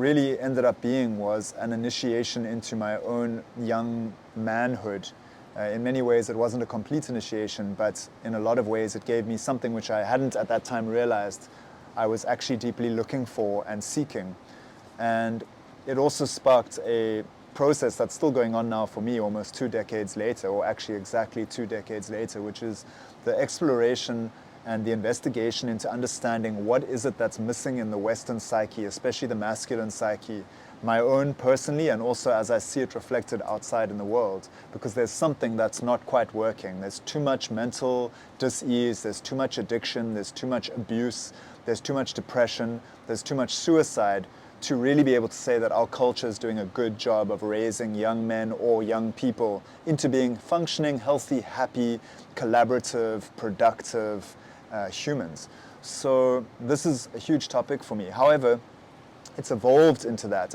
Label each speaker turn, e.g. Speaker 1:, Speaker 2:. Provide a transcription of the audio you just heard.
Speaker 1: really ended up being was an initiation into my own young manhood. In many ways, it wasn't a complete initiation, but in a lot of ways, it gave me something which I hadn't at that time realized I was actually deeply looking for and seeking. And it also sparked a process that's still going on now for me almost 2 decades later, or actually exactly 2 decades later, which is the exploration and the investigation into understanding what is it that's missing in the Western psyche, especially the masculine psyche, my own personally, and also as I see it reflected outside in the world, because there's something that's not quite working. There's too much mental dis-ease, there's too much addiction, there's too much abuse, there's too much depression, there's too much suicide to really be able to say that our culture is doing a good job of raising young men or young people into being functioning, healthy, happy, collaborative, productive humans. So this is a huge topic for me. However, it's evolved into that.